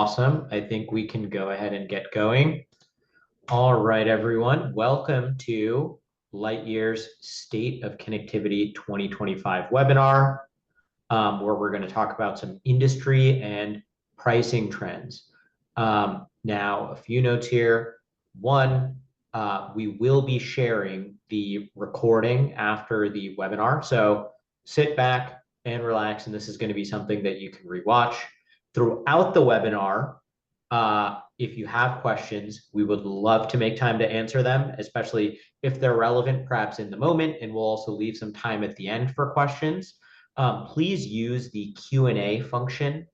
Awesome. I think we can go ahead and get going. All right, everyone. Welcome to Lightyear's State of Connectivity 2025 webinar, where we're going to talk about some industry and pricing trends. Now, a few notes here. One, we will be sharing the recording after the webinar. So sit back and relax, and this is going to be something that you can rewatch. Throughout the webinar, if you have questions, we would love to make time to answer them, especially if they're relevant, perhaps in the moment, and we'll also leave some time at the end for questions. Please use the Q&A function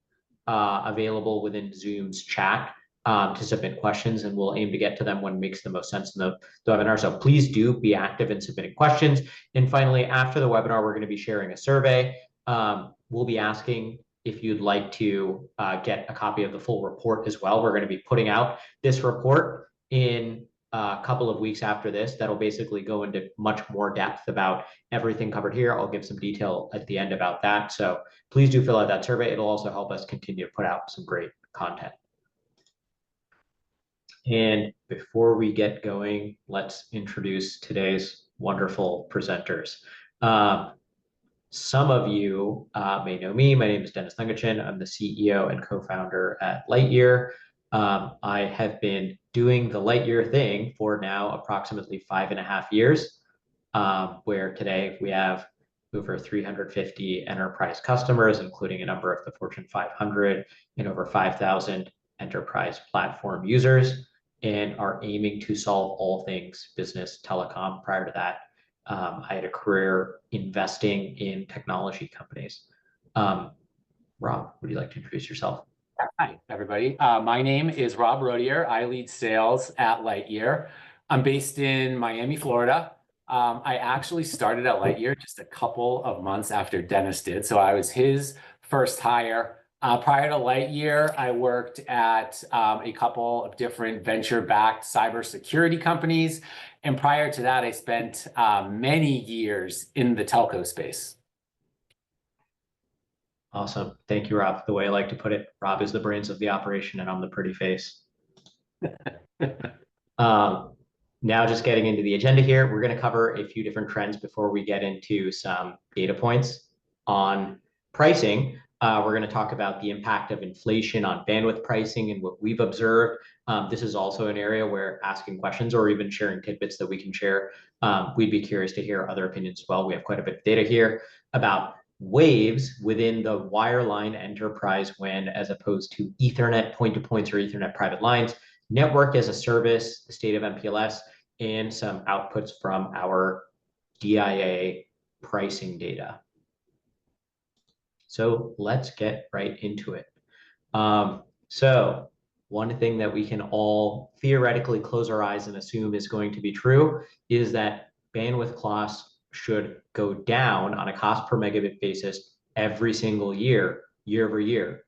available within Zoom's chat to submit questions, and we'll aim to get to them when it makes the most sense in the webinar. So please do be active in submitting questions. And finally, after the webinar, we're going to be sharing a survey. We'll be asking if you'd like to get a copy of the full report as well. We're going to be putting out this report in a couple of weeks after this. That'll basically go into much more depth about everything covered here. I'll give some detail at the end about that. So please do fill out that survey. It'll also help us continue to put out some great content. And before we get going, let's introduce today's wonderful presenters. Some of you may know me. My name is Dennis Thankachan. I'm the CEO and co-founder at Lightyear. I have been doing the Lightyear thing for now approximately 5.5 years, where today we have over 350 enterprise customers, including a number of the Fortune 500 and over 5,000 enterprise platform users, and are aiming to solve all things business telecom. Prior to that, I had a career investing in technology companies. Rob, would you like to introduce yourself? Hi, everybody. My name is Rob Rodier. I lead sales at Lightyear. I'm based in Miami, Florida. I actually started at Lightyear just a couple of months after Dennis did, so I was his first hire. Prior to Lightyear, I worked at a couple of different venture-backed cybersecurity companies. And prior to that, I spent many years in the telco space. Awesome. Thank you, Rob. The way I like to put it, Rob is the brains of the operation and I'm the pretty face. Now just getting into the agenda here, we're going to cover a few different trends before we get into some data points on pricing. We're going to talk about the impact of inflation on bandwidth pricing and what we've observed. This is also an area where asking questions or even sharing tidbits that we can share. We'd be curious to hear other opinions as well. We have quite a bit of data here about waves within the wireline enterprise WAN as opposed to Ethernet point-to-points or Ethernet private lines, network as a service, the state of MPLS, and some outputs from our DIA pricing data. So let's get right into it. So one thing that we can all theoretically close our eyes and assume is going to be true is that bandwidth costs should go down on a cost per megabit basis every single year, year over year.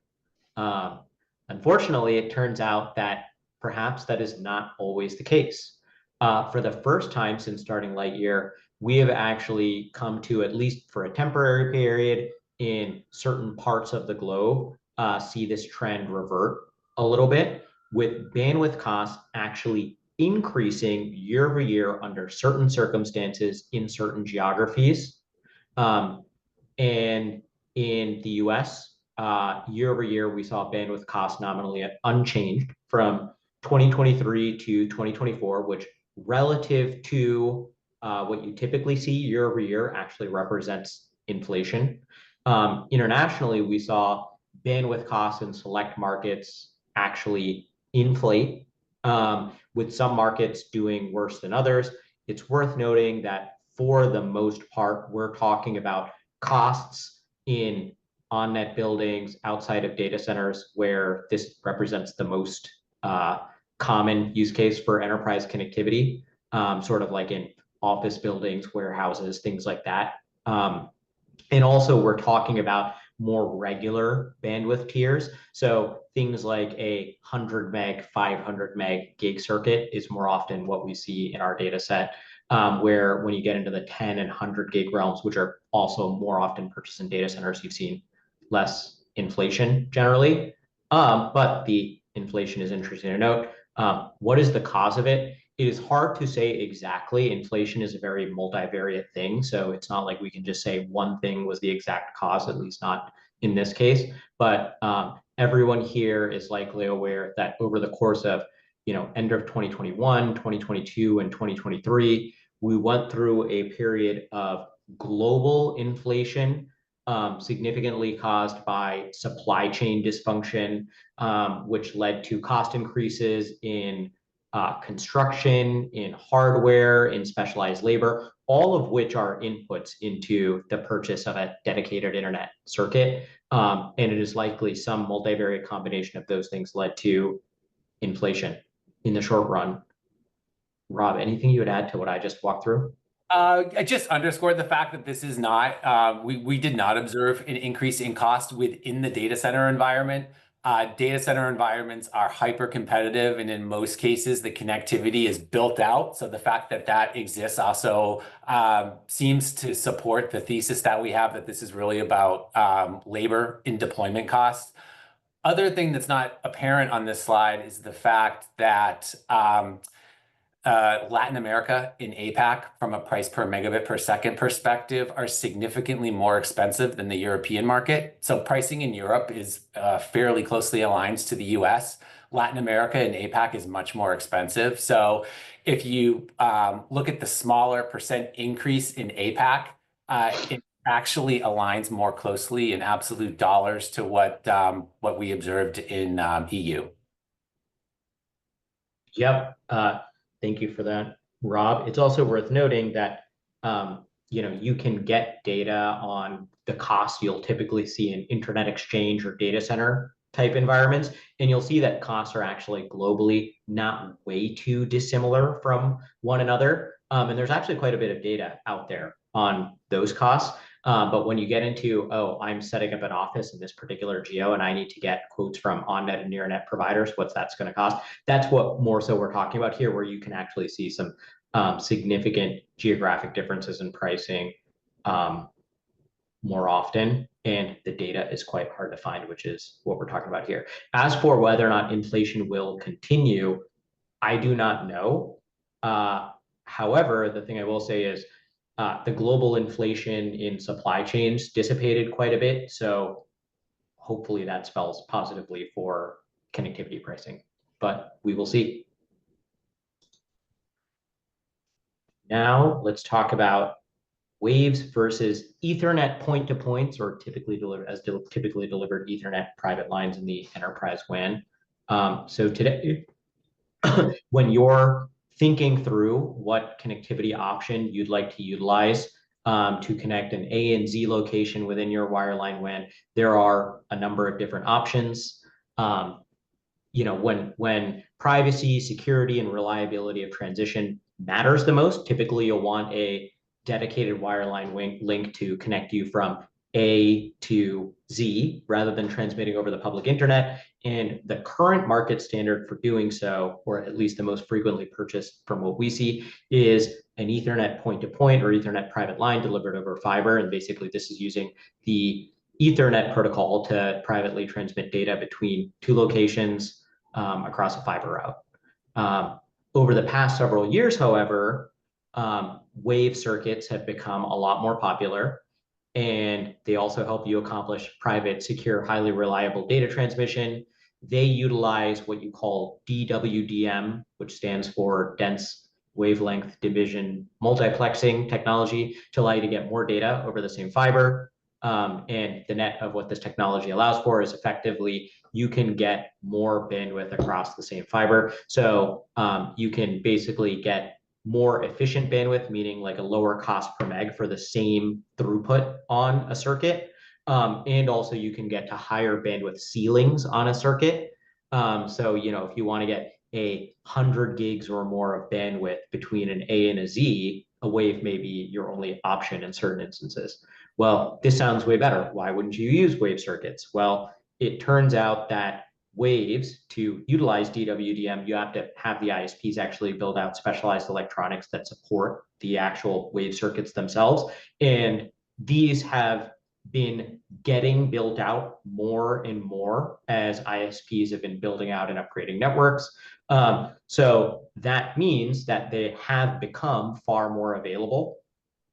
Unfortunately, it turns out that perhaps that is not always the case. For the first time since starting Lightyear, we have actually come to, at least for a temporary period, in certain parts of the globe, see this trend revert a little bit, with bandwidth costs actually increasing year over year under certain circumstances in certain geographies. And in the US, year over year, we saw bandwidth costs nominally unchanged from 2023 to 2024, which relative to what you typically see year over year actually represents inflation. Internationally, we saw bandwidth costs in select markets actually inflate, with some markets doing worse than others. It's worth noting that for the most part, we're talking about costs in on-net buildings outside of data centers, where this represents the most common use case for enterprise connectivity, sort of like in office buildings, warehouses, things like that. And also we're talking about more regular bandwidth tiers. So things like a 100 meg, 500 meg gig circuit is more often what we see in our data set, where when you get into the 10 and 100 gig realms, which are also more often purchased in data centers, you've seen less inflation generally. But the inflation is interesting to note. What is the cause of it? It is hard to say exactly. Inflation is a very multivariate thing. So it's not like we can just say one thing was the exact cause, at least not in this case. But everyone here is likely aware that over the course of, end of 2021, 2022, and 2023, we went through a period of global inflation, significantly caused by supply chain dysfunction, which led to cost increases in construction, in hardware, in specialized labor, all of which are inputs into the purchase of a dedicated internet circuit. And it is likely some multivariate combination of those things led to inflation in the short run. Rob, anything you would add to what I just walked through? I just underscored the fact that this is not, we did not observe an increase in cost within the data center environment. Data center environments are hyper competitive, and in most cases, the connectivity is built out. So the fact that that exists also seems to support the thesis that we have that this is really about labor in deployment costs. Other thing that's not apparent on this slide is the fact that Latin America in APAC, from a price per megabit per second perspective, are significantly more expensive than the European market. So pricing in Europe is fairly closely aligned to the US. Latin America and APAC is much more expensive. So if you look at the smaller percent increase in APAC, it actually aligns more closely in absolute dollars to what we observed in EU. Yep. Thank you for that, Rob. It's also worth noting that you can get data on the costs you'll typically see in internet exchange or data center type environments, and you'll see that costs are actually globally not way too dissimilar from one another. And there's actually quite a bit of data out there on those costs. But when you get into, oh, I'm setting up an office in this particular geo and I need to get quotes from on-net and near-net providers, what's that's going to cost? That's what more so we're talking about here, where you can actually see some significant geographic differences in pricing more often. And the data is quite hard to find, which is what we're talking about here. As for whether or not inflation will continue, I do not know. However, the thing I will say is the global inflation in supply chains dissipated quite a bit. So hopefully that spells positively for connectivity pricing, but we will see. Now let's talk about waves versus Ethernet point-to-points, or typically delivered Ethernet private lines in the enterprise WAN. So today, when you're thinking through what connectivity option you'd like to utilize to connect an A and Z location within your wireline WAN, there are a number of different options. When privacy, security, and reliability of transition matters the most, typically you'll want a dedicated wireline link to connect you from A to Z rather than transmitting over the public internet. And the current market standard for doing so, or at least the most frequently purchased from what we see, is an Ethernet point-to-point or Ethernet private line delivered over fiber. And basically this is using the Ethernet protocol to privately transmit data between two locations across a fiber route. Over the past several years, however, wave circuits have become a lot more popular, and they also help you accomplish private, secure, highly reliable data transmission. They utilize what you call DWDM, which stands for dense wavelength division multiplexing technology, to allow you to get more data over the same fiber. And the net of what this technology allows for is effectively you can get more bandwidth across the same fiber. So you can basically get more efficient bandwidth, meaning like a lower cost per meg for the same throughput on a circuit. And also you can get to higher bandwidth ceilings on a circuit. So, if you want to get 100 gigs or more of bandwidth between an A and a Z, a wave may be your only option in certain instances. Well, this sounds way better. Why wouldn't you use wave circuits? Well, it turns out that waves, to utilize DWDM, you have to have the ISPs actually build out specialized electronics that support the actual wave circuits themselves. And these have been getting built out more and more as ISPs have been building out and upgrading networks. So that means that they have become far more available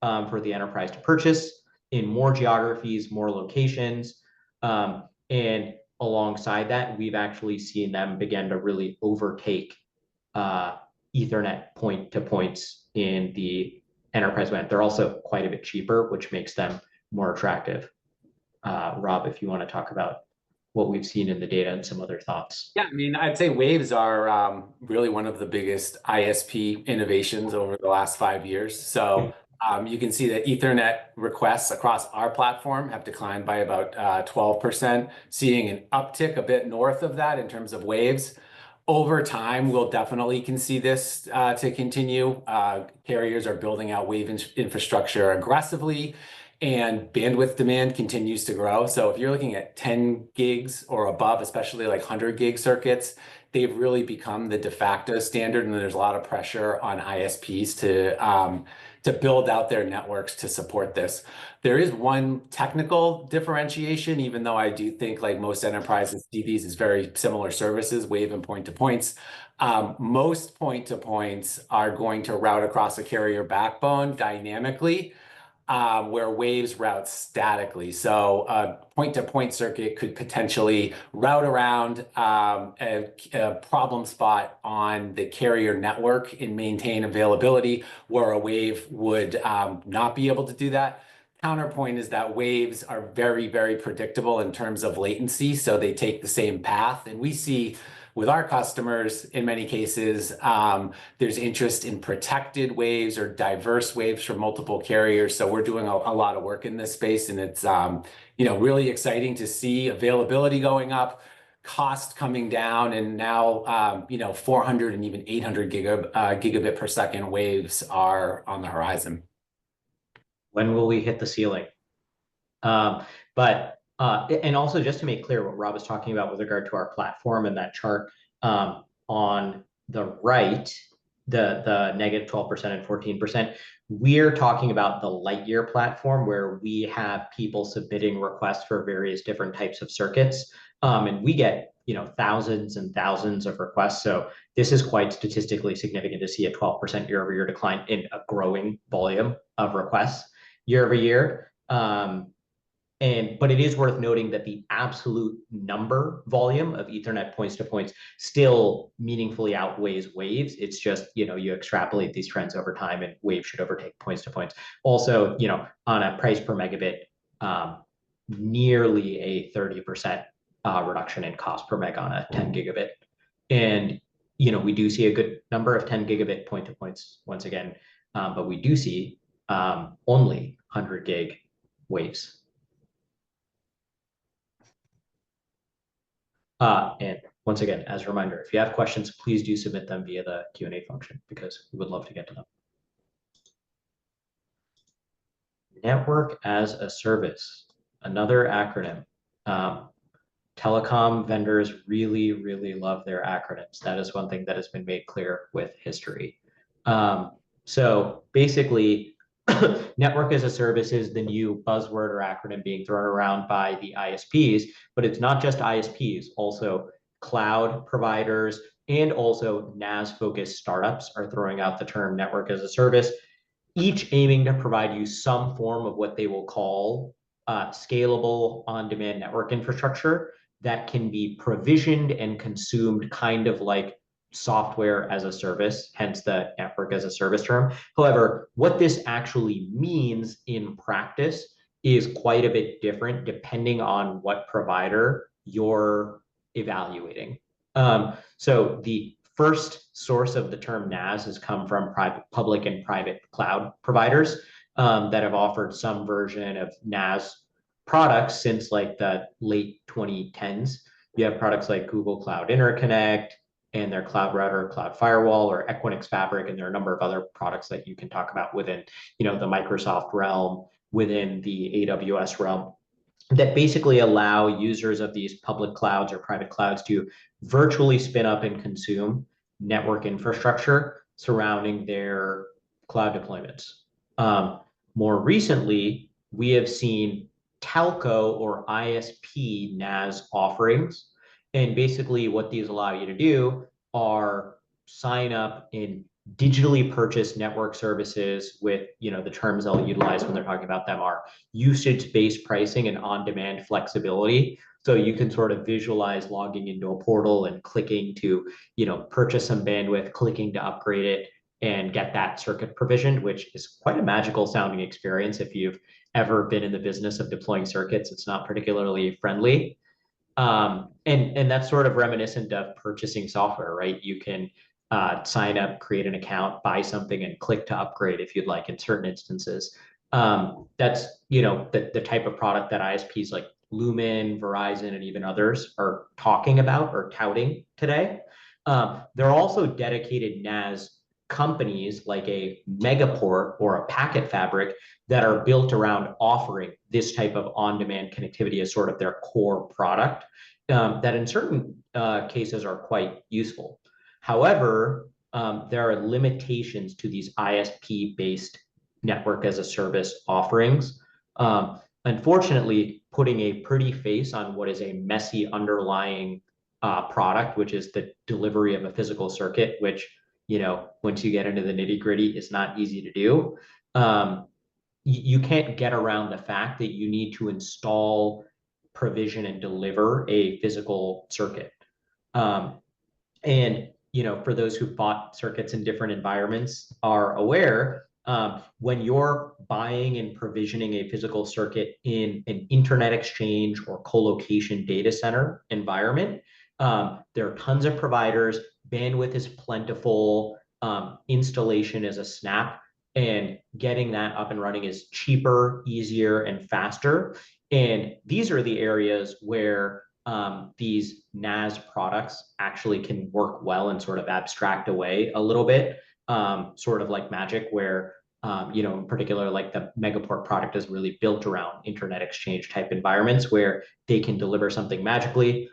for the enterprise to purchase in more geographies, more locations. And alongside that, we've actually seen them begin to really overtake Ethernet point to points in the enterprise WAN. They're also quite a bit cheaper, which makes them more attractive. Rob, if you want to talk about what we've seen in the data and some other thoughts. Yeah, I mean, I'd say waves are really one of the biggest ISP innovations over the last 5 years. So you can see that Ethernet requests across our platform have declined by about 12%, seeing an uptick a bit north of that in terms of waves. Over time, we'll definitely can see this to continue. Carriers are building out wave infrastructure aggressively, and bandwidth demand continues to grow. So if you're looking at 10 gigs or above, especially like 100 gig circuits, they've really become the de facto standard, and there's a lot of pressure on ISPs to build out their networks to support this. There is one technical differentiation, even though I do think like most enterprises see these as very similar services, wave and point-to-points. Most point-to-points are going to route across a carrier backbone dynamically, where waves route statically. So a point-to-point circuit could potentially route around a problem spot on the carrier network and maintain availability, where a wave would not be able to do that. Counterpoint is that waves are very, very predictable in terms of latency, so they take the same path. And we see with our customers, in many cases, there's interest in protected waves or diverse waves from multiple carriers. So we're doing a lot of work in this space, and it's really exciting to see availability going up, cost coming down, and now 400 and even 800 gigabit per second waves are on the horizon. When will we hit the ceiling? And also just to make clear what Rob was talking about with regard to our platform and that chart on the right, the negative 12% and 14%, we're talking about the Lightyear platform, where we have people submitting requests for various different types of circuits. And we get thousands and thousands of requests. So this is quite statistically significant to see a 12% year-over-year decline in a growing volume of requests year over year. But it is worth noting that the absolute number volume of Ethernet points to points still meaningfully outweighs waves. It's just, you extrapolate these trends over time, and waves should overtake points to points. Also, on a price per megabit, nearly a 30% reduction in cost per meg on a 10 gigabit. And, we do see a good number of 10 gigabit point to points once again, but we do see only 100 gig waves. And once again, as a reminder, if you have questions, please do submit them via the Q&A function, because we would love to get to them. Network as a service, another acronym. Telecom vendors really, really love their acronyms. That is one thing that has been made clear with history. So basically, network as a service is the new buzzword or acronym being thrown around by the ISPs, but it's not just ISPs, also cloud providers and also NAS-focused startups are throwing out the term network as a service, each aiming to provide you some form of what they will call scalable on-demand network infrastructure that can be provisioned and consumed kind of like software as a service, hence the network as a service term. However, what this actually means in practice is quite a bit different depending on what provider you're evaluating. So the first source of the term NAS has come from public and private cloud providers that have offered some version of NAS products since like the late 2010s. You have products like Google Cloud Interconnect and their Cloud Router, Cloud Firewall, or Equinix Fabric, and there are a number of other products that you can talk about within, the Microsoft realm, within the AWS realm, that basically allow users of these public clouds or private clouds to virtually spin up and consume network infrastructure surrounding their cloud deployments. More recently, we have seen telco or ISP NAS offerings. And basically what these allow you to do are sign up in digitally purchased network services with, the terms they'll utilize when they're talking about them are usage-based pricing and on-demand flexibility. So you can sort of visualize logging into a portal and clicking to, purchase some bandwidth, clicking to upgrade it, and get that circuit provisioned, which is quite a magical sounding experience. If you've ever been in the business of deploying circuits, it's not particularly friendly. And that's sort of reminiscent of purchasing software, right? You can sign up, create an account, buy something, and click to upgrade if you'd like in certain instances. That's, the type of product that ISPs like Lumen, Verizon, and even others are talking about or touting today. There are also dedicated NAS companies like a Megaport or a Packet Fabric that are built around offering this type of on-demand connectivity as sort of their core product, that in certain cases are quite useful. However, there are limitations to these ISP-based network as a service offerings. Unfortunately, putting a pretty face on what is a messy underlying product, which is the delivery of a physical circuit, which, once you get into the nitty gritty, is not easy to do. You can't get around the fact that you need to install, provision, and deliver a physical circuit. And for those who bought circuits in different environments are aware, when you're buying and provisioning a physical circuit in an internet exchange or colocation data center environment, there are tons of providers, bandwidth is plentiful, installation is a snap, and getting that up and running is cheaper, easier, and faster. And these are the areas where these NAS products actually can work well and sort of abstract away a little bit, sort of like magic, where, in particular, like the Megaport product is really built around internet exchange type environments where they can deliver something magically.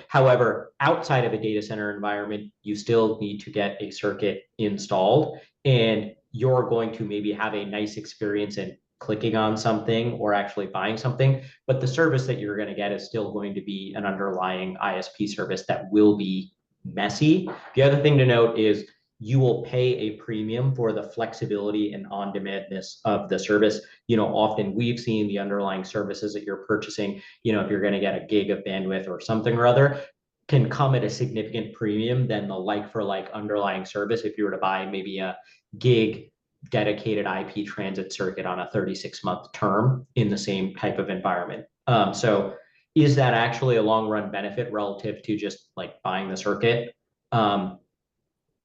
However, outside of a data center environment, you still need to get a circuit installed, and you're going to maybe have a nice experience in clicking on something or actually buying something, but the service that you're going to get is still going to be an underlying ISP service that will be messy. The other thing to note is you will pay a premium for the flexibility and on-demandness of the service. Often we've seen the underlying services that you're purchasing, if you're going to get a gig of bandwidth or something or other, can come at a significant premium than the like for like underlying service if you were to buy maybe a gig dedicated IP transit circuit on a 36-month term in the same type of environment. So is that actually a long run benefit relative to just like buying the circuit?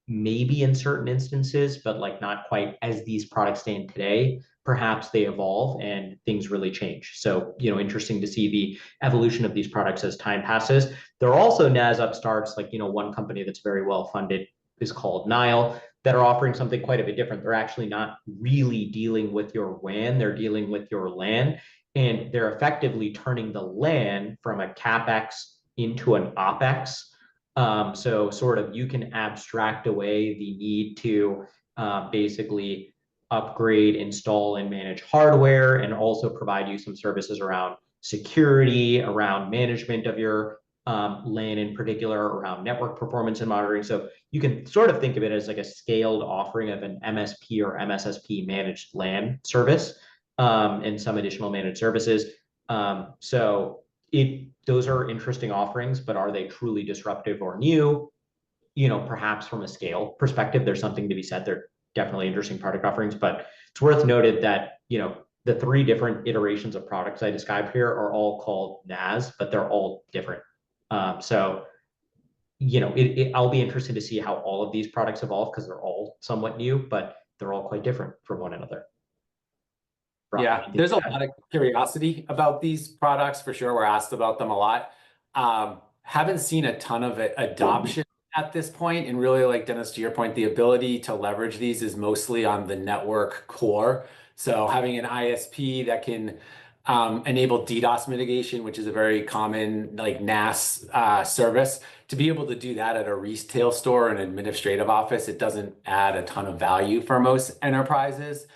Maybe in certain instances, but like not quite as these products stand today. Perhaps they evolve and things really change. So, interesting to see the evolution of these products as time passes. There are also NAS upstarts, like, one company that's very well funded is called Nile, that are offering something quite a bit different. They're actually not really dealing with your WAN, they're dealing with your LAN, and they're effectively turning the LAN from a CapEx into an OpEx. So sort of you can abstract away the need to basically upgrade, install, and manage hardware, and also provide you some services around security, around management of your LAN in particular, around network performance and monitoring. So you can sort of think of it as like a scaled offering of an MSP or MSSP managed LAN service, and some additional managed services. So those are interesting offerings, but are they truly disruptive or new? Perhaps from a scale perspective, there's something to be said. They're definitely interesting product offerings, but it's worth noted that, the three different iterations of products I described here are all called NAS, but they're all different. So, I'll be interested to see how all of these products evolve because they're all somewhat new, but they're all quite different from one another. Yeah, there's a lot of curiosity about these products for sure. We're asked about them a lot. Haven't seen a ton of adoption at this point, and really, like Dennis, to your point, the ability to leverage these is mostly on the network core. So having an ISP that can enable DDoS mitigation, which is a very common like NAS service, to be able to do that at a retail store and administrative office, it doesn't add a ton of value for most enterprises.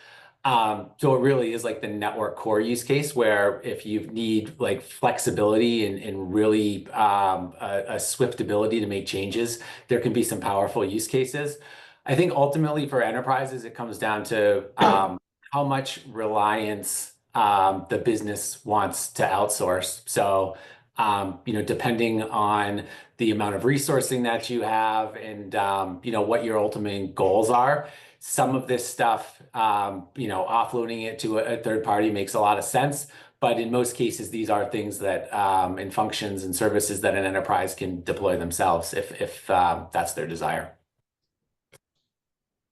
So it really is like the network core use case where if you need like flexibility and really a swift ability to make changes, there can be some powerful use cases. I think ultimately for enterprises, it comes down to how much reliance the business wants to outsource. So, depending on the amount of resourcing that you have and, what your ultimate goals are, some of this stuff, offloading it to a third party makes a lot of sense. But in most cases, these are things that and functions and services that an enterprise can deploy themselves if that's their desire.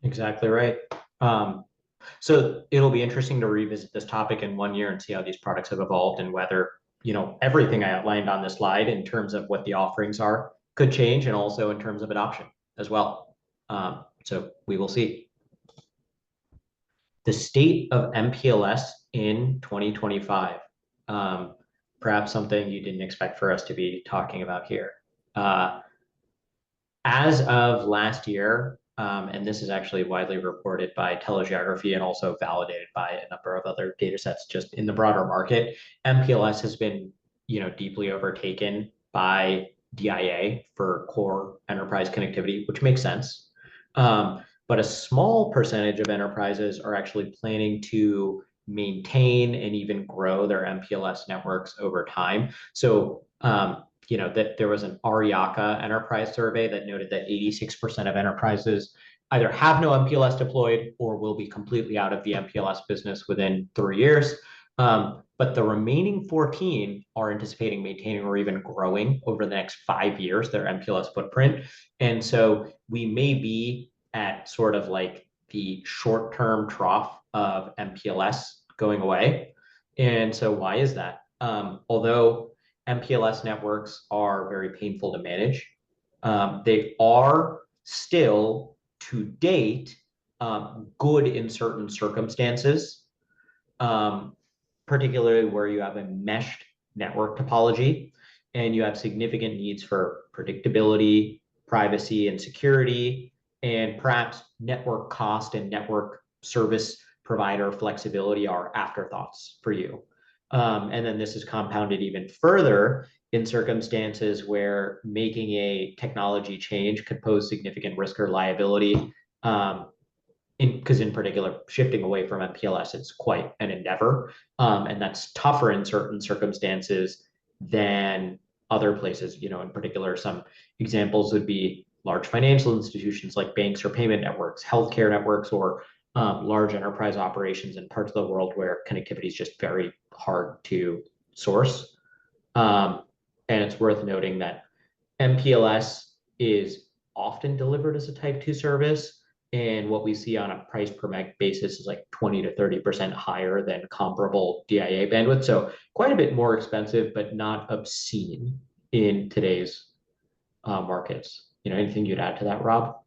Exactly right. So it'll be interesting to revisit this topic in 1 year and see how these products have evolved and whether, everything I outlined on this slide in terms of what the offerings are could change and also in terms of adoption as well. So we will see. The state of MPLS in 2025. Perhaps something you didn't expect for us to be talking about here. As of last year, and this is actually widely reported by Telegeography and also validated by a number of other data sets just in the broader market, MPLS has been, deeply overtaken by DIA for core enterprise connectivity, which makes sense. But a small percentage of enterprises are actually planning to maintain and even grow their MPLS networks over time. So that there was an Ariaka enterprise survey that noted that 86% of enterprises either have no MPLS deployed or will be completely out of the MPLS business within 3 years. But the remaining 14 are anticipating maintaining or even growing over the next 5 years their MPLS footprint. And so we may be at sort of like the short-term trough of MPLS going away. And so why is that? Although MPLS networks are very painful to manage. They are still, to date, good in certain circumstances, particularly where you have a meshed network topology and you have significant needs for predictability, privacy, and security, and perhaps network cost and network service provider flexibility are afterthoughts for you. And then this is compounded even further in circumstances where making a technology change could pose significant risk or liability. Because in particular, shifting away from MPLS, it's quite an endeavor. And that's tougher in certain circumstances than other places. In particular, some examples would be large financial institutions like banks or payment networks, healthcare networks, or large enterprise operations in parts of the world where connectivity is just very hard to source. And it's worth noting that MPLS is often delivered as a type 2 service. And what we see on a price per meg basis is like 20 to 30% higher than comparable DIA bandwidth. So quite a bit more expensive, but not obscene in today's markets. Anything you'd add to that, Rob?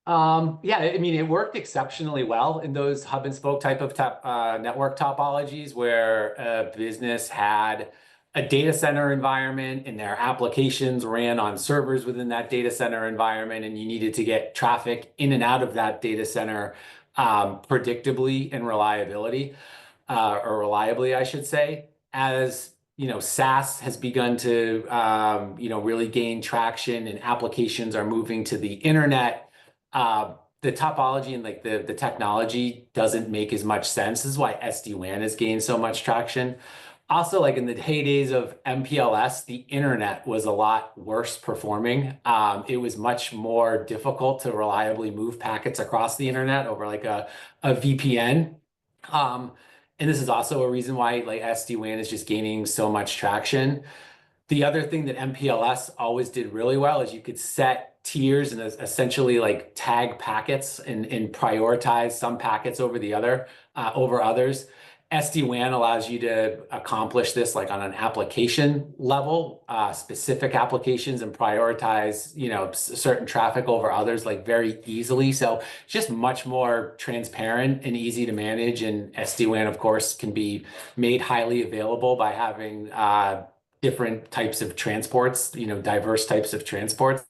Yeah, I mean, it worked exceptionally well in those hub and spoke type of network topologies where a business had a data center environment and their applications ran on servers within that data center environment, and you needed to get traffic in and out of that data center predictably and reliability, or reliably, I should say. As SaaS has begun to really gain traction and applications are moving to the internet, the topology and like the technology doesn't make as much sense. This is why SD-WAN has gained so much traction. Also, like in the heydays of MPLS, the internet was a lot worse performing. It was much more difficult to reliably move packets across the internet over like a VPN. And this is also a reason why like SD-WAN is just gaining so much traction. The other thing that MPLS always did really well is you could set tiers and essentially like tag packets and prioritize some packets over the other over others. SD-WAN allows you to accomplish this like on an application level, specific applications, and prioritize certain traffic over others like very easily. So it's just much more transparent and easy to manage. And SD-WAN, of course, can be made highly available by having different types of transports, diverse types of transports.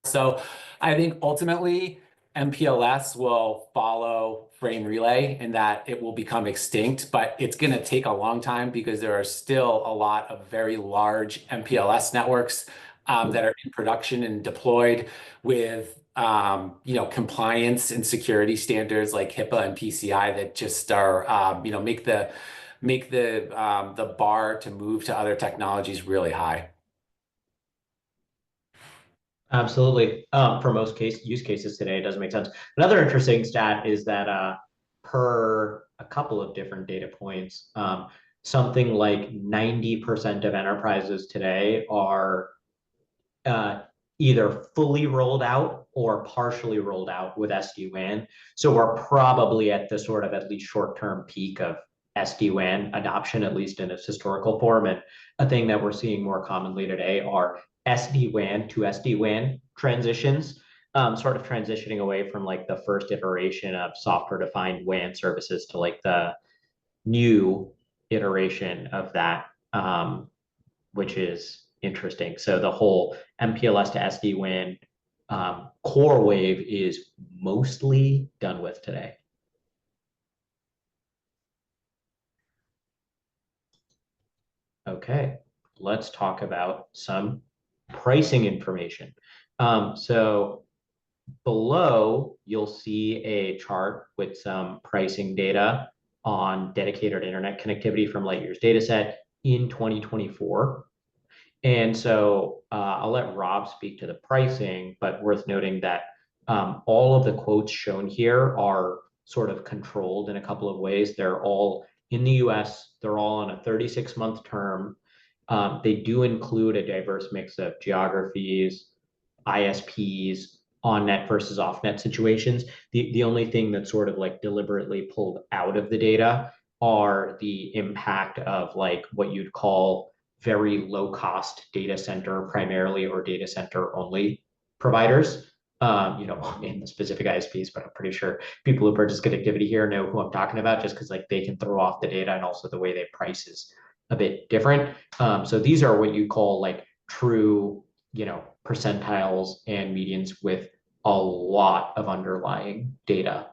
So I think ultimately MPLS will follow frame relay in that it will become extinct, but it's going to take a long time because there are still a lot of very large MPLS networks that are in production and deployed with compliance and security standards like HIPAA and PCI that just are make the bar to move to other technologies really high. Absolutely. For most use cases today, it doesn't make sense. Another interesting stat is that per a couple of different data points, something like 90% of enterprises today are either fully rolled out or partially rolled out with SD-WAN. So we're probably at the sort of at least short-term peak of SD-WAN adoption, at least in its historical form. And a thing that we're seeing more commonly today are SD-WAN to SD-WAN transitions, sort of transitioning away from like the first iteration of software-defined WAN services to like the new iteration of that, which is interesting. So the whole MPLS to SD-WAN core wave is mostly done with today. Okay, let's talk about some pricing information. So below, you'll see a chart with some pricing data on dedicated internet connectivity from Lightyear's dataset in 2024. And so I'll let Rob speak to the pricing, but worth noting that all of the quotes shown here are sort of controlled in a couple of ways. They're all in the US, they're all on a 36-month term. They do include a diverse mix of geographies, ISPs, on-net versus off-net situations. The only thing that's sort of like deliberately pulled out of the data are the impact of like what you'd call very low cost data center primarily or data center only providers. In the specific ISPs, but I'm pretty sure people who purchase connectivity here know who I'm talking about just because like they can throw off the data and also the way they price is a bit different. So these are what you call like true, percentiles and medians with a lot of underlying data.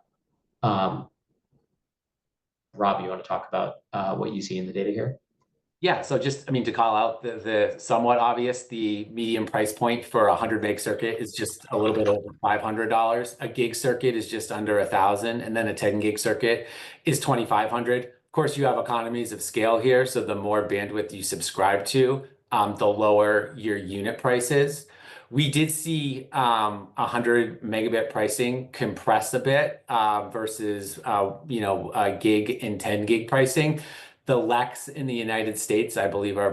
Rob, you want to talk about what you see in the data here? Yeah, so just, to call out the somewhat obvious, the median price point for a 100 meg circuit is just a little bit over $500. A gig circuit is just under $1,000, and then a 10 gig circuit is $2,500. Of course, you have economies of scale here, so the more bandwidth you subscribe to, the lower your unit price is. We did see 100 megabit pricing compress a bit versus a gig and 10 gig pricing. The LECs in the United States, I believe, are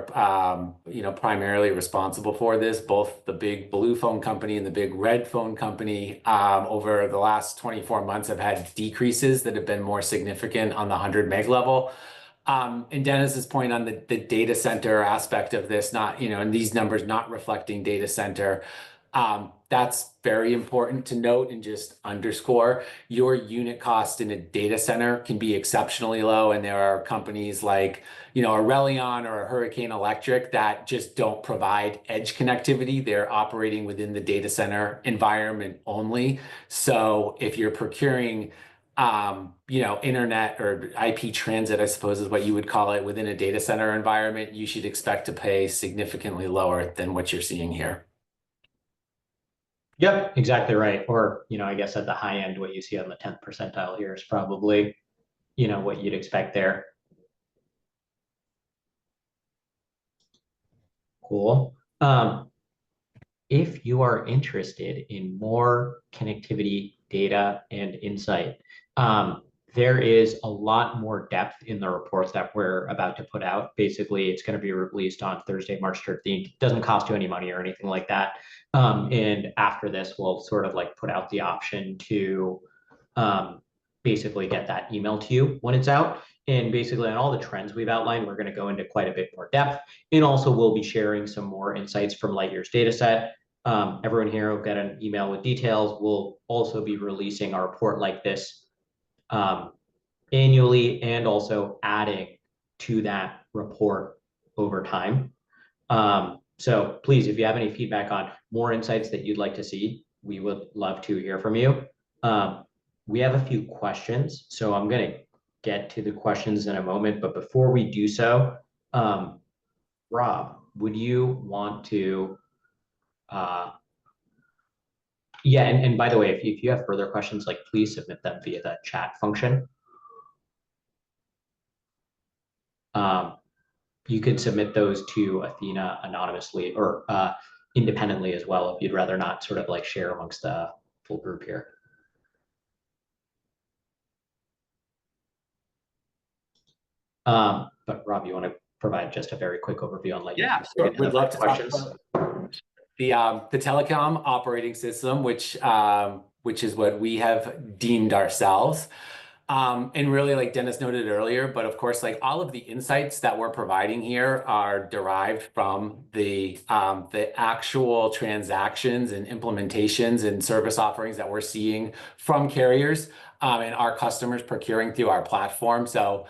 primarily responsible for this. Both the big blue phone company and the big red phone company over the last 24 months have had decreases that have been more significant on the 100 meg level. And Dennis's point on the data center aspect of this, and these numbers not reflecting data center, that's very important to note and just underscore. Your unit cost in a data center can be exceptionally low, and there are companies like a Relion or a Hurricane Electric that just don't provide edge connectivity. They're operating within the data center environment only. So if you're procuring internet or IP transit, I suppose is what you would call it, within a data center environment, you should expect to pay significantly lower than what you're seeing here. Yep, exactly right. Or, I guess at the high end, what you see on the 10th percentile here is probably, what you'd expect there. Cool. If you are interested in more connectivity data and insight, there is a lot more depth in the reports that we're about to put out. Basically, it's going to be released on Thursday, March 13th. It doesn't cost you any money or anything like that. And after this, we'll sort of like put out the option to basically get that email to you when it's out. And basically on all the trends we've outlined, we're going to go into quite a bit more depth. And also we'll be sharing some more insights from Lightyear's dataset. Everyone here will get an email with details. We'll also be releasing a report like this annually and also adding to that report over time. So please, if you have any feedback on more insights that you'd like to see, we would love to hear from you. We have a few questions, so I'm going to get to the questions in a moment. But before we do so, Rob, would you want to, yeah, and by the way, if you have further questions, like please submit them via the chat function. You could submit those to Athena anonymously or independently as well, if you'd rather not sort of like share amongst the full group here. But Rob, you want to provide just a very quick overview on Lightyear? Yeah, sure. Would love to talk about the telecom operating system, which is what we have deemed ourselves. And really, like Dennis noted earlier, but of course, like all of the insights that we're providing here are derived from the actual transactions and implementations and service offerings that we're seeing from carriers and our customers procuring through our platform. So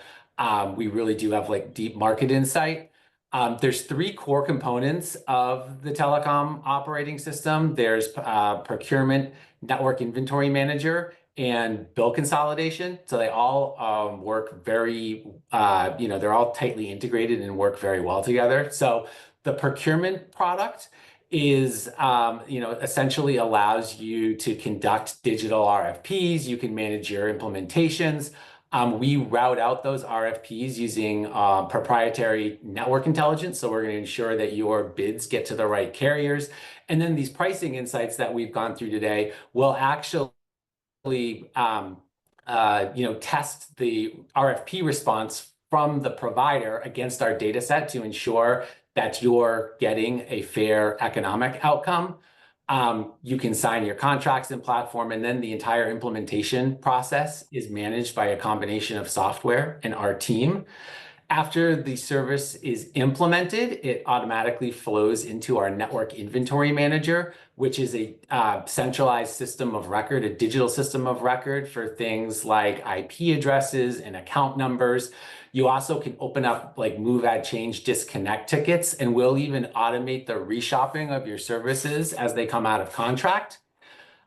we really do have like deep market insight. There's three core components of the telecom operating system. There's procurement, network inventory manager, and bill consolidation. So they all work very, they're all tightly integrated and work very well together. So the procurement product is, essentially allows you to conduct digital RFPs. You can manage your implementations. We route out those RFPs using proprietary network intelligence. So we're going to ensure that your bids get to the right carriers. And then these pricing insights that we've gone through today will actually test the RFP response from the provider against our data set to ensure that you're getting a fair economic outcome. You can sign your contracts in platform, and then the entire implementation process is managed by a combination of software and our team. After the service is implemented, it automatically flows into our network inventory manager, which is a centralized system of record, a digital system of record for things like IP addresses and account numbers. You also can open up like move, add, change, disconnect tickets, and we'll even automate the reshopping of your services as they come out of contract.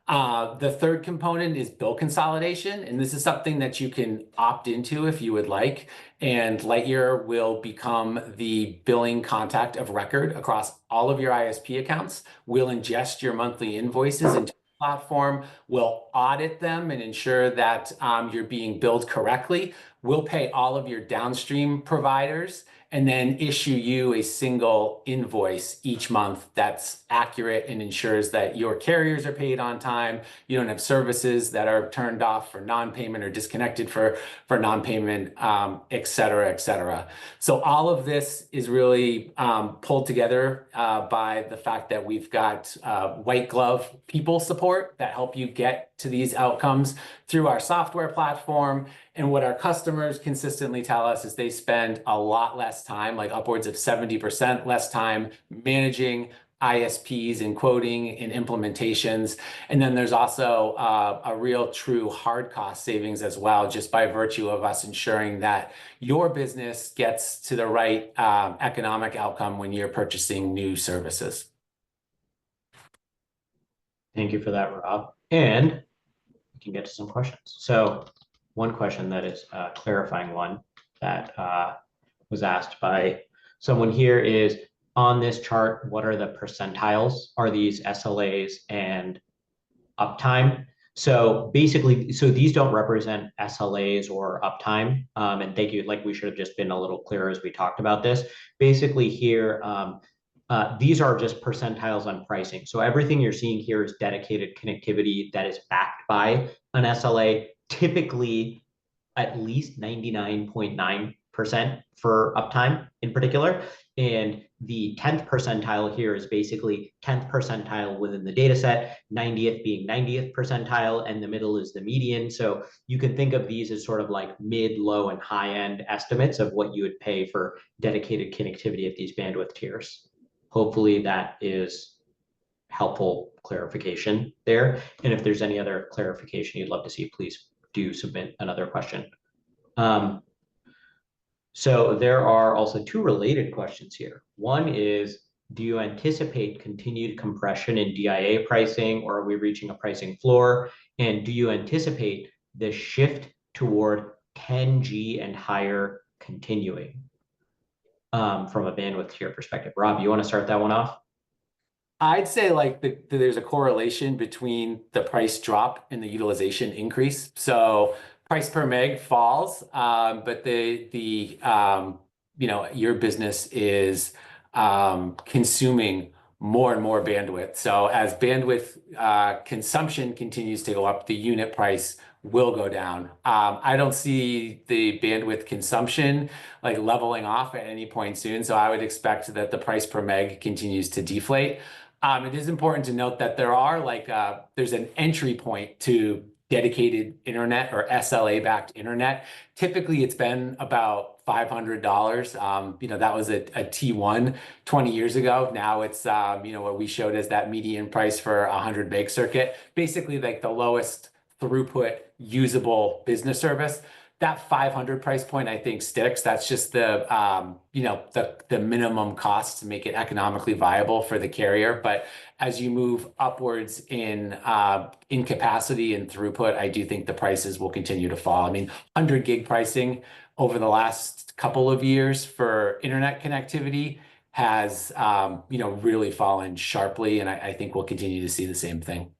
The third component is bill consolidation, and this is something that you can opt into if you would like. And Lightyear will become the billing contact of record across all of your ISP accounts. We'll ingest your monthly invoices into the platform. We'll audit them and ensure that you're being billed correctly. We'll pay all of your downstream providers and then issue you a single invoice each month that's accurate and ensures that your carriers are paid on time. You don't have services that are turned off for non-payment or disconnected for non-payment, et cetera, et cetera. So all of this is really pulled together by the fact that we've got white glove people support that help you get to these outcomes through our software platform. And what our customers consistently tell us is they spend a lot less time, like upwards of 70% less time managing ISPs and quoting and implementations. And then there's also a real true hard cost savings as well, just by virtue of us ensuring that your business gets to the right economic outcome when you're purchasing new services. Thank you for that, Rob. And we can get to some questions. So one question that is a clarifying one that was asked by someone here is, on this chart, what are the percentiles? Are these SLAs and uptime? So basically, so these don't represent SLAs or uptime. And thank you, like we should have just been a little clearer as we talked about this. Basically here, these are just percentiles on pricing. So everything you're seeing here is dedicated connectivity that is backed by an SLA, typically at least 99.9% for uptime in particular. And the 10th percentile here is basically 10th percentile within the data set, 90th being 90th percentile, and the middle is the median. So you can think of these as sort of like mid, low, and high end estimates of what you would pay for dedicated connectivity at these bandwidth tiers. Hopefully that is helpful clarification there. And if there's any other clarification you'd love to see, please do submit another question. So there are also two related questions here. One is, do you anticipate continued compression in DIA pricing, or are we reaching a pricing floor? And do you anticipate the shift toward 10G and higher continuing from a bandwidth tier perspective? Rob, you want to start that one off? I'd say like there's a correlation between the price drop and the utilization increase. So price per meg falls, but your business is consuming more and more bandwidth. So as bandwidth consumption continues to go up, the unit price will go down. I don't see the bandwidth consumption like leveling off at any point soon. So I would expect that the price per meg continues to deflate. It is important to note that there's an entry point to dedicated internet or SLA-backed internet. Typically, it's been about $500. That was a T1 20 years ago. Now it's, what we showed as that median price for a 100 meg circuit, basically like the lowest throughput usable business service. That 500 price point, I think, sticks. That's just the minimum cost to make it economically viable for the carrier. But as you move upwards in capacity and throughput, I do think the prices will continue to fall. I mean, 100 gig pricing over the last couple of years for internet connectivity has really fallen sharply, and I think we'll continue to see the same thing.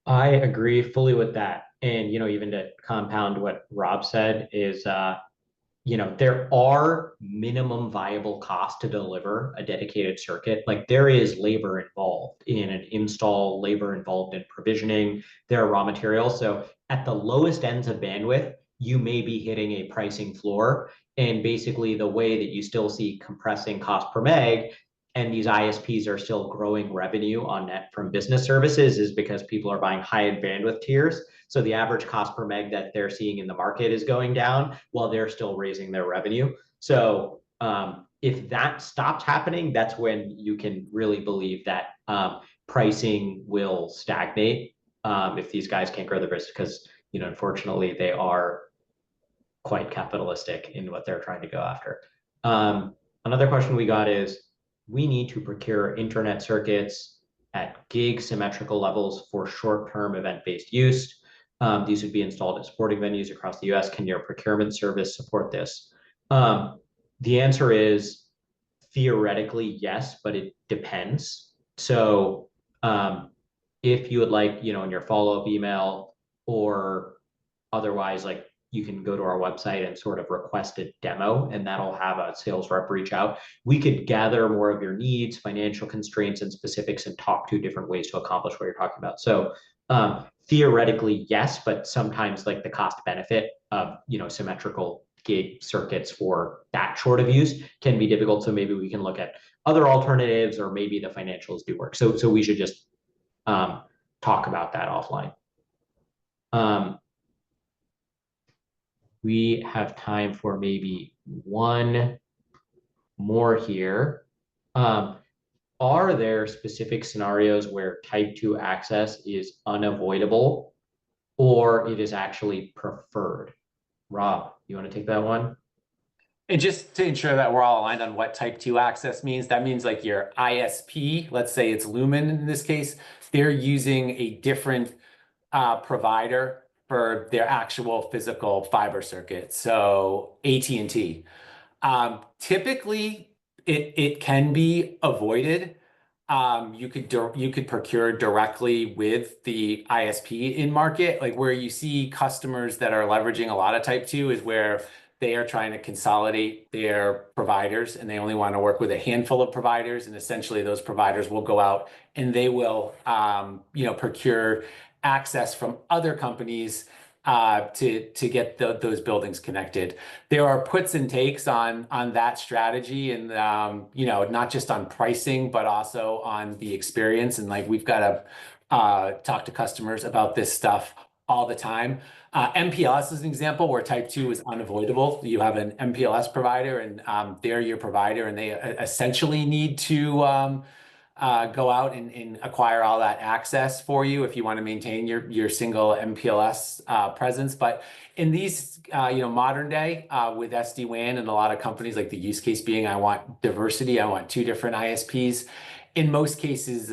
I agree fully with that. And, even to compound what Rob said is, there are minimum viable costs to deliver a dedicated circuit. Like there is labor involved in an install, labor involved in provisioning, there are raw materials. So at the lowest ends of bandwidth, you may be hitting a pricing floor. And basically the way that you still see compressing cost per meg and these ISPs are still growing revenue on net from business services is because people are buying high bandwidth tiers. So the average cost per meg that they're seeing in the market is going down while they're still raising their revenue. So if that stops happening, that's when you can really believe that pricing will stagnate if these guys can't grow their business because, unfortunately, they are quite capitalistic in what they're trying to go after. Another question we got is, we need to procure internet circuits at gig symmetrical levels for short-term event-based use. These would be installed at sporting venues across the US. Can your procurement service support this? The answer is theoretically yes, but it depends. So if you would like, in your follow-up email or otherwise, like you can go to our website and sort of request a demo, and that'll have a sales rep reach out. We could gather more of your needs, financial constraints, and specifics, and talk to different ways to accomplish what you're talking about. So theoretically, yes, but sometimes like the cost benefit of symmetrical gig circuits for that short of use can be difficult. So maybe we can look at other alternatives, or maybe the financials do work. So we should just talk about that offline. We have time for maybe one more here. Are there specific scenarios where type 2 access is unavoidable or it is actually preferred? Rob, you want to take that one? And just to ensure that we're all aligned on what type 2 access means, that means like your ISP, let's say it's Lumen in this case, they're using a different provider for their actual physical fiber circuit. So AT&T. Typically, it can be avoided. You could procure directly with the ISP in market. Like where you see customers that are leveraging a lot of type 2 is where they are trying to consolidate their providers and they only want to work with a handful of providers. And essentially those providers will go out and they will procure access from other companies to get those buildings connected. There are puts and takes on that strategy, and not just on pricing, but also on the experience. And like we've got to talk to customers about this stuff all the time. MPLS is an example where type 2 is unavoidable. You have an MPLS provider, and they're your provider, and they essentially need to go out and acquire all that access for you if you want to maintain your single MPLS presence. But in these, modern day with SD-WAN and a lot of companies, like the use case being, I want diversity, I want 2 different ISPs. In most cases,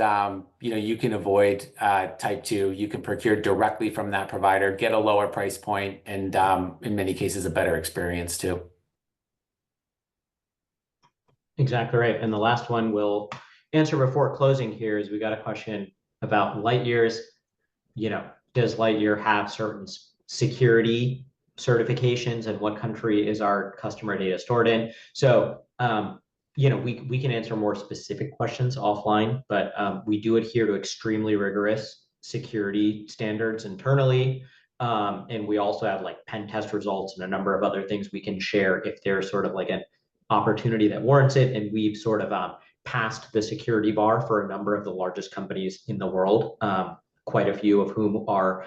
you can avoid type 2. You can procure directly from that provider, get a lower price point, and in many cases, a better experience too. Exactly right. And the last one we'll answer before closing here is we got a question about Lightyear's, does Lightyear have certain security certifications and what country is our customer data stored in? So, we can answer more specific questions offline, but we do adhere to extremely rigorous security standards internally. And we also have like pen test results and a number of other things we can share if there's sort of like an opportunity that warrants it. And we've sort of passed the security bar for a number of the largest companies in the world, quite a few of whom are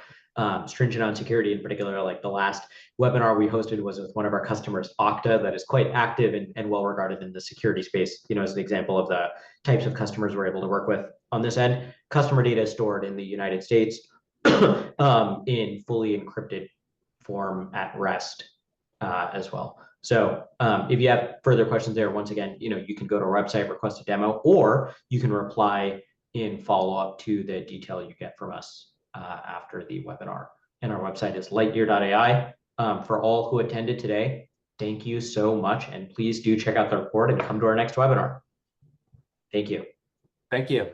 stringent on security. In particular, like the last webinar we hosted was with one of our customers, Okta, that is quite active and well regarded in the security space, as an example of the types of customers we're able to work with on this end. Customer data is stored in the United States in fully encrypted form at rest as well. So if you have further questions there, once again, you can go to our website, request a demo, or you can reply in follow-up to the detail you get from us after the webinar. And our website is lightyear.ai. For all who attended today, thank you so much. And please do check out the report and come to our next webinar. Thank you. Thank you.